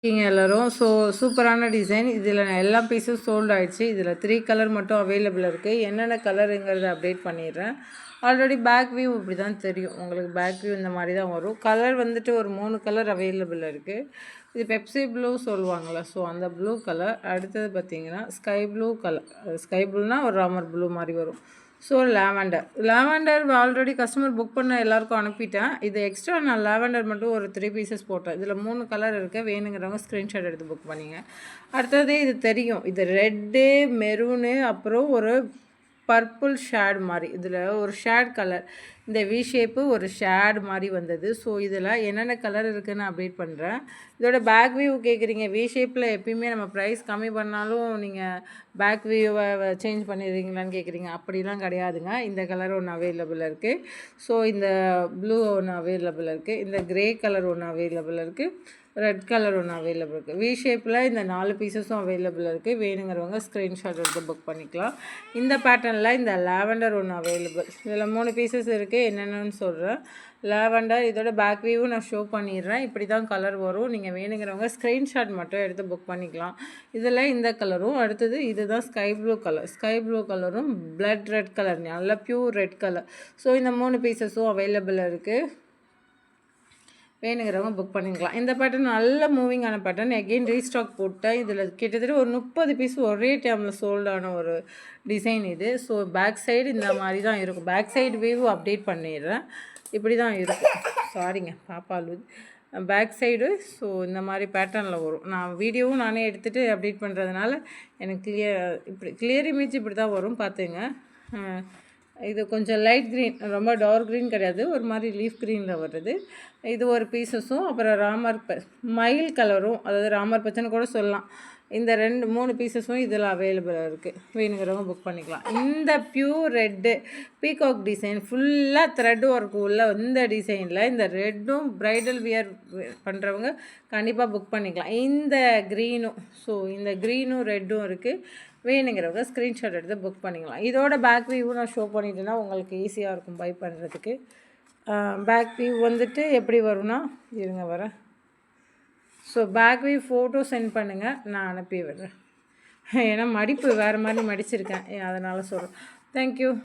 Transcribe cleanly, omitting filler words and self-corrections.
இருக்கீங்க எல்லாரும். ஸோ சூப்பரான டிசைன். இதில் எல்லா பீஸும் சோல்ட் ஆயிடுச்சு. இதில் 3 கலர் மட்டும் அவைலபிள் இருக்குது. என்னென்ன கலருங்கிறத அப்டேட் பண்ணிடுறேன். ஆல்ரெடி பேக் வியூ இப்படி தான் தெரியும். உங்களுக்கு பேக் வியூ இந்த மாதிரி தான் வரும். கலர் வந்துட்டு ஒரு 3 கலர் அவைலபிள் இருக்குது. இது பெப்சி ப்ளூ சொல்லுவாங்கள்ல, ஸோ அந்த ப்ளூ கலர். அடுத்தது பார்த்தீங்கன்னா ஸ்கை ப்ளூ கலர். ஸ்கை ப்ளூனா ஒரு ராமர் ப்ளூ மாதிரி வரும். So lavender already customer book பண்ண எல்லாருக்கும் அனுப்பிட்டேன். இது எக்ஸ்ட்ரா நான் லாவெண்டர் மட்டும் ஒரு 3 பீசஸ் போட்டேன். இதில் 3 கலர் இருக்குது. வேணுங்கிறவங்க ஸ்க்ரீன்ஷாட் எடுத்து புக் பண்ணிங்க. அடுத்தது இது தெரியும். இது ரெட்டு, மெரூனு, அப்புறம் ஒரு பர்பிள் ஷேட் மாதிரி. இதில் ஒரு ஷேட் கலர், இந்த வி ஷேப்பு ஒரு ஷேட் மாதிரி வந்தது. ஸோ இதில் என்னென்ன கலர் இருக்குதுன்னு அப்டேட் பண்ணுறேன். இதோட பேக் வியூ கேட்குறீங்க. வி ஷேப்பில் எப்பயுமே நம்ம ப்ரைஸ் கம்மி பண்ணாலும் நீங்கள் பேக் வியூவை சேஞ்ச் பண்ணிடுறீங்களான்னு கேட்குறீங்க. அப்படிலாம் கிடையாதுங்க. இந்த கலர் ஒன்று அவைலபிள் இருக்குது. ஸோ இந்த ப்ளூ ஒன்று அவைலபிள் இருக்குது. இந்த க்ரே கலர் ஒன்று அவைலபிள் இருக்குது. ரெட் கலர் ஒன்று அவைலபிள் இருக்குது. வி ஷேப்பில் இந்த 4 பீசஸும் அவைலபிள் இருக்குது. வேணுங்கிறவங்க ஸ்க்ரீன்ஷாட் எடுத்து புக் பண்ணிக்கலாம். இந்த பேட்டர்னில் இந்த லாவெண்டர் ஒன்று அவைலபிள். இதில் 3 பீசஸ் இருக்குது. என்னென்னு சொல்கிறேன். லாவெண்டர் இதோட பேக் வியூவும் நான் ஷோ பண்ணிடுறேன். இப்படி தான் கலர் வரும். நீங்கள் வேணுங்கிறவங்க ஸ்க்ரீன்ஷாட் மட்டும் எடுத்து புக் பண்ணிக்கலாம். இதில் இந்த கலரும், அடுத்தது இதுதான் sky blue colour. Sky blue கலரும் பிளட் ரெட் கலர், நல்ல ப்யூர் ரெட் கலர். ஸோ இந்த 3 பீசஸும் அவைலபிள் இருக்குது. வேணுங்கிறவங்க புக் பண்ணிக்கலாம். இந்த பேட்டர்ன் நல்ல மூவிங்கான பேட்டர்ன். எகெயின் ரீஸ்டாக் போட்டேன். இதில் கிட்டத்தட்ட ஒரு 30 பீஸ் ஒரே டைமில் சோல்டான ஒரு டிசைன் இது. ஸோ பேக் சைடு இந்த மாதிரி தான் இருக்கும். பேக் சைடு வியூ அப்டேட் பண்ணிடுறேன். இப்படி தான் இருக்கும். சாரிங்க பாப்பாலு. பேக் சைடு ஸோ இந்த மாதிரி பேட்டர்னில் வரும். நான் வீடியோவும் நானே எடுத்துகிட்டு அப்டேட் பண்ணுறதுனால எனக்கு கிளியர் இமேஜ் இப்படி தான் வரும். பார்த்துங்க. இது கொஞ்சம் லைட் க்ரீன், ரொம்ப டார்க் க்ரீன் கிடையாது, ஒரு மாதிரி லீஃப் க்ரீனில் வருது. இது ஒரு பீசஸும், அப்புறம் மயில் கலரும், அதாவது ராமர் பச்சைன்னு கூட சொல்லலாம். இந்த 3 பீசஸும் இதில் அவைலபிளாக இருக்குது. வேணுங்கிறவங்க புக் பண்ணிக்கலாம். இந்த ப்யூர் ரெட்டு பீகாக் டிசைன் ஃபுல்லாக த்ரெட் ஒர்க் உள்ள இந்த டிசைனில் இந்த ரெட்டும் ப்ரைடல் வியர் பண்ணுறவங்க கண்டிப்பாக புக் பண்ணிக்கலாம். இந்த க்ரீனும், ஸோ இந்த க்ரீனும் ரெட்டும் இருக்குது. வேணுங்கிறவங்க ஸ்க்ரீன்ஷாட் எடுத்து புக் பண்ணிக்கலாம். இதோட பேக் வியூ நான் ஷோ பண்ணிட்டேன்னா உங்களுக்கு ஈஸியாக இருக்கும் பை பண்ணுறதுக்கு. பேக் வியூ வந்துட்டு எப்படி வரும்னா, இருங்க வரேன். So back view photo sent பண்ணுங்கள், நான் அனுப்பி விடுறேன். ஏன்னா மடிப்பு வேறு மாதிரி மடிச்சிருக்கேன், அதனால் சொல்கிறேன். தேங்க்யூ.